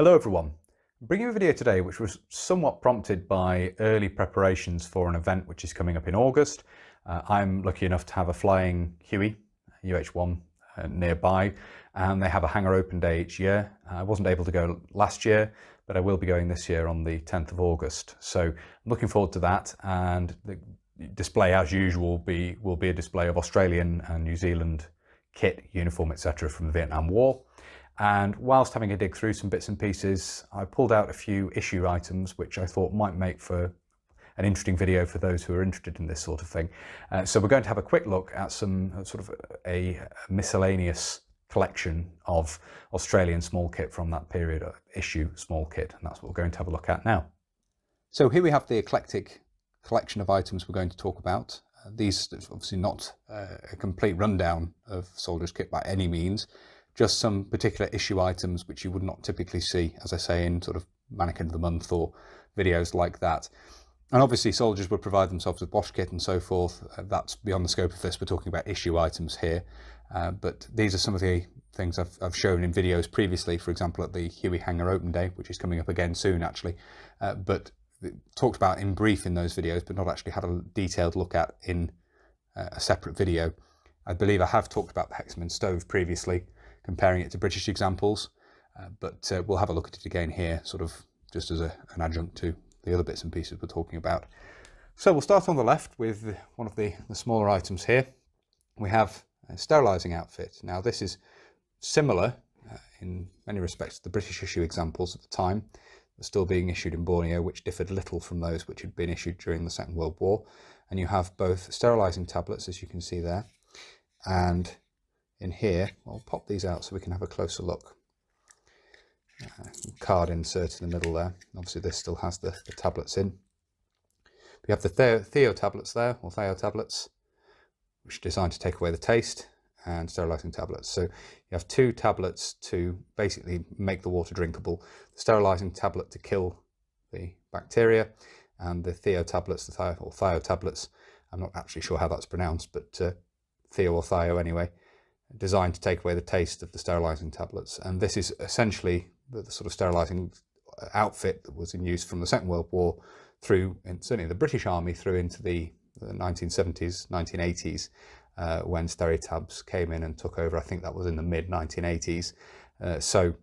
Hello everyone. I'm bringing you a video today which was somewhat prompted by early preparations for an event which is coming up in August. I'm lucky enough to have a flying Huey, UH-1 nearby, and they have a hangar open day each year. I wasn't able to go last year, but I will be going this year on the 10th of August. So I'm looking forward to that, and the display as usual will be a display of Australian and New Zealand kit, uniform, etc. from the Vietnam War. And whilst having a dig through some bits and pieces, I pulled out a few issue items which I thought might make for an interesting video for those who are interested in this sort of thing. So we're going to have a quick look at some sort of a miscellaneous collection of Australian small kit from that period, issue small kit, and that's what we're going to have a look at now. So here we have the eclectic collection of items we're going to talk about. These obviously not a complete rundown of soldiers' kit by any means, just some particular issue items which you would not typically see, as I say, in sort of Mannequin of the Month or videos like that. And obviously soldiers would provide themselves with wash kit and so forth. That's beyond the scope of this. We're talking about issue items here. But these are some of the things I've shown in videos previously, for example, at the Huey Hangar Open Day, which is coming up again soon, actually. But talked about in brief in those videos, but not actually had a detailed look at in a separate video. I believe I have talked about the Hexagon stove previously, comparing it to British examples, but we'll have a look at it again here, sort of just as an adjunct to the other bits and pieces we're talking about. So we'll start on the left with one of the smaller items here. We have a sterilising outfit. Now this is similar in many respects to the British issue examples at the time. They're still being issued in Borneo, which differed little from those which had been issued during the Second World War. And you have both sterilising tablets, as you can see there, and in here, I'll pop these out so we can have a closer look. Card insert in the middle there. Obviously this still has the tablets in. We have the Theo tablets there, or Theo tablets, which are designed to take away the taste, and sterilising tablets. So you have two tablets to basically make the water drinkable. The sterilising tablet to kill the bacteria, and the Theo tablets, the Theo tablets, I'm not actually sure how that's pronounced, but Theo or Theo anyway, designed to take away the taste of the sterilising tablets. And this is essentially the sort of sterilising outfit that was in use from the Second World War through, and certainly the British Army, through into the 1970s, 1980s, when Steritabs came in and took over. I think that was in the mid-1980s. So,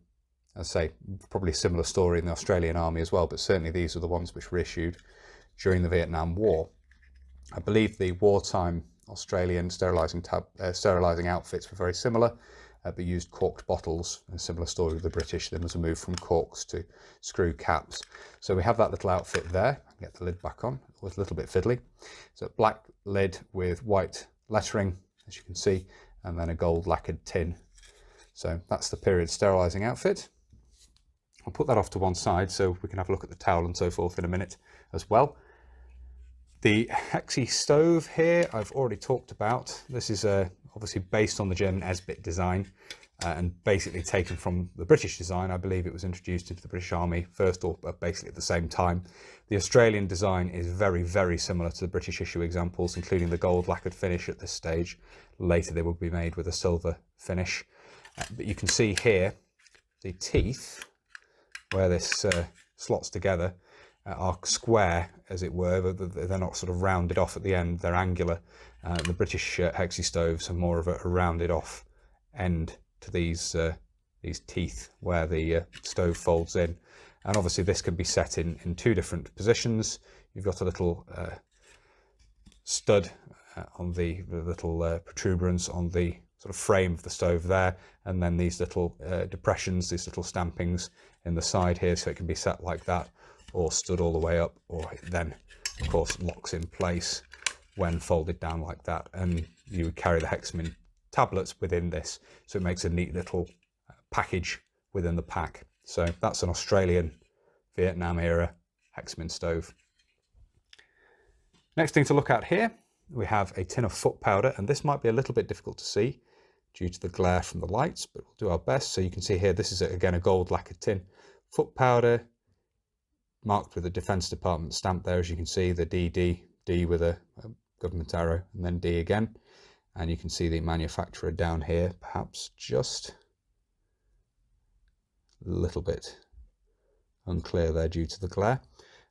as I say, probably a similar story in the Australian Army as well, but certainly these are the ones which were issued during the Vietnam War. I believe the wartime Australian sterilising outfits were very similar, but used corked bottles. A similar story with the British. There was a move from corks to screw caps. So we have that little outfit there. Get the lid back on. It was a little bit fiddly. So black lid with white lettering, as you can see, and then a gold lacquered tin. So that's the period sterilising outfit. I'll put that off to one side so we can have a look at the towel and so forth in a minute as well. The Hexi stove here I've already talked about. This is obviously based on the German Esbit design and basically taken from the British design. I believe it was introduced into the British Army first, or basically at the same time. The Australian design is very, very similar to the British issue examples, including the gold lacquered finish at this stage. Later they will be made with a silver finish. But you can see here the teeth, where this slots together, are square, as it were. They're not sort of rounded off at the end, they're angular. The British Hexi stoves have more of a rounded off end to these teeth where the stove folds in. And obviously this can be set in two different positions. You've got a little stud on the little protuberance on the sort of frame of the stove there, and then these little depressions, these little stampings in the side here, so it can be set like that, or stood all the way up, or it then of course locks in place when folded down like that. And you would carry the Hexagon tablets within this, so it makes a neat little package within the pack. So that's an Australian Vietnam era Hexagon stove. Next thing to look at here, we have a tin of foot powder, and this might be a little bit difficult to see due to the glare from the lights, but we'll do our best. So you can see here, this is again a gold lacquered tin. Foot powder, marked with the Defence Department stamp there, as you can see, the D with a government arrow, and then D again. And you can see the manufacturer down here, perhaps just a little bit unclear there due to the glare.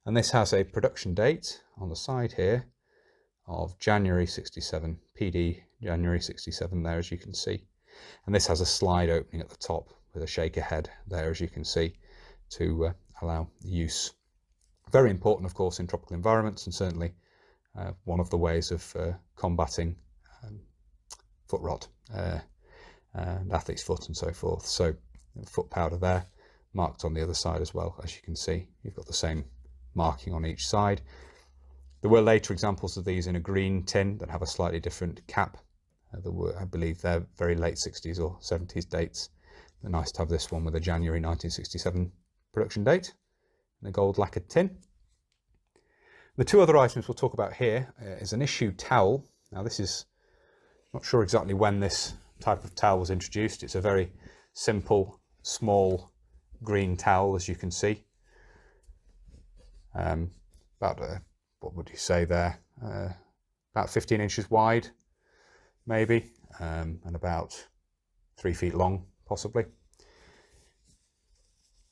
And this has a production date on the side here of January 67, PD January 67 there, as you can see. And this has a slide opening at the top with a shaker head there, as you can see, to allow use. Very important, of course, in tropical environments, and certainly one of the ways of combating foot rot and athlete's foot and so forth. So foot powder there, marked on the other side as well, as you can see. You've got the same marking on each side. There were later examples of these in a green tin that have a slightly different cap. There were, I believe, they're very late 60s or 70s dates. They're nice to have this one with a January 1967 production date in a gold lacquered tin. The two other items we'll talk about here is an issue towel. Now this is, not sure exactly when this type of towel was introduced. It's a very simple, small green towel, as you can see. About, what would you say there? About 15 inches wide, maybe, and about 3 feet long, possibly.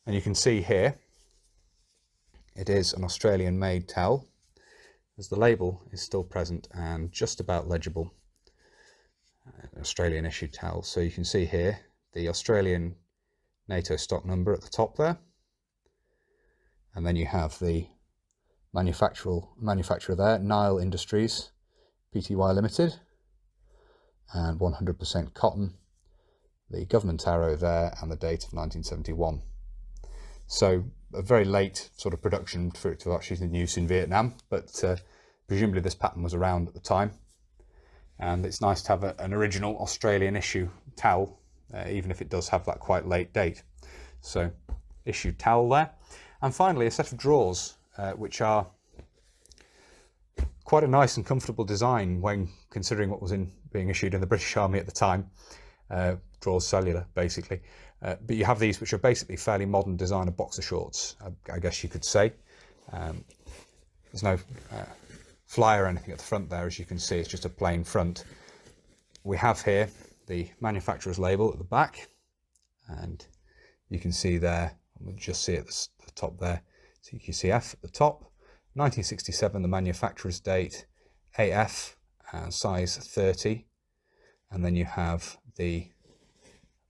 And you can see here, it is an Australian made towel, as the label is still present and just about legible. Australian issued towel. So you can see here the Australian NATO stock number at the top there, and then you have the manufacturer there, Nile Industries Pty Limited, and 100% cotton, the government arrow there, and the date of 1971. So a very late sort of production for it to actually be in use in Vietnam, but presumably this pattern was around at the time. And it's nice to have an original Australian issue towel, even if it does have that quite late date. So issued towel there. And finally, a set of drawers, which are quite a nice and comfortable design when considering what was being issued in the British Army at the time. Drawers cellular, basically. But you have these which are basically fairly modern designer boxer shorts, I guess you could say. There's no flyer or anything at the front there, as you can see. It's just a plain front. We have here the manufacturer's label at the back, and you can see there, we'll just see at the top there, CQCF at the top, 1967, the manufacturer's date, AF, and size 30, and then you have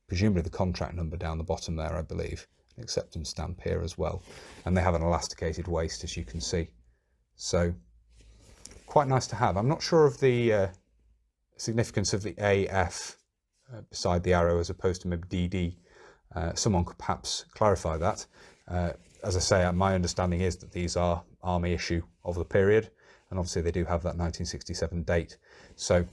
presumably the contract number down the bottom there, I believe, an acceptance stamp here as well, and they have an elasticated waist, as you can see. So quite nice to have. I'm not sure of the significance of the AF beside the arrow as opposed to maybe DD. Someone could perhaps clarify that. As I say, my understanding is that these are Army issue of the period, and obviously they do have that 1967 date. So,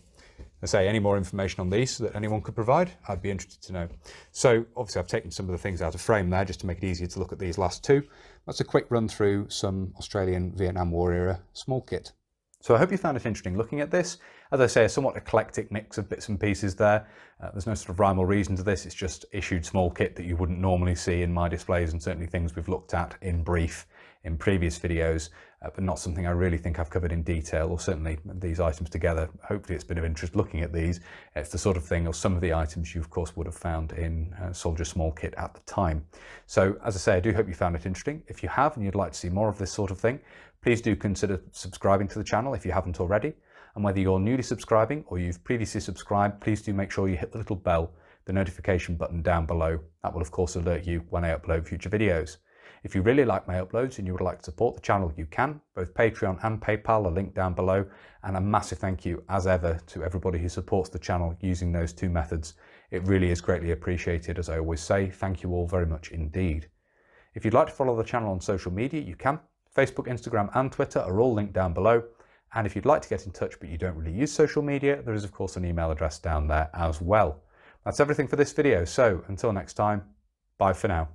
I say, any more information on these that anyone could provide, I'd be interested to know. So, obviously I've taken some of the things out of frame there just to make it easier to look at these last two. That's a quick run through some Australian Vietnam War era small kit. So I hope you found it interesting looking at this. As I say, a somewhat eclectic mix of bits and pieces there. There's no sort of rhyme or reason to this. It's just issued small kit that you wouldn't normally see in my displays, and certainly things we've looked at in brief in previous videos, but not something I really think I've covered in detail, or certainly these items together. Hopefully it's been of interest looking at these. It's the sort of thing, or some of the items you of course would have found in Soldier Small Kit at the time. So as I say, I do hope you found it interesting. If you have and you'd like to see more of this sort of thing, please do consider subscribing to the channel if you haven't already. And whether you're newly subscribing or you've previously subscribed, please do make sure you hit the little bell, the notification button down below. That will of course alert you when I upload future videos. If you really like my uploads and you would like to support the channel, you can. Both Patreon and PayPal are linked down below. And a massive thank you, as ever, to everybody who supports the channel using those two methods. It really is greatly appreciated, as I always say. Thank you all very much indeed. If you'd like to follow the channel on social media, you can. Facebook, Instagram and Twitter are all linked down below. And if you'd like to get in touch but you don't really use social media, there is of course an email address down there as well. That's everything for this video. So until next time, bye for now.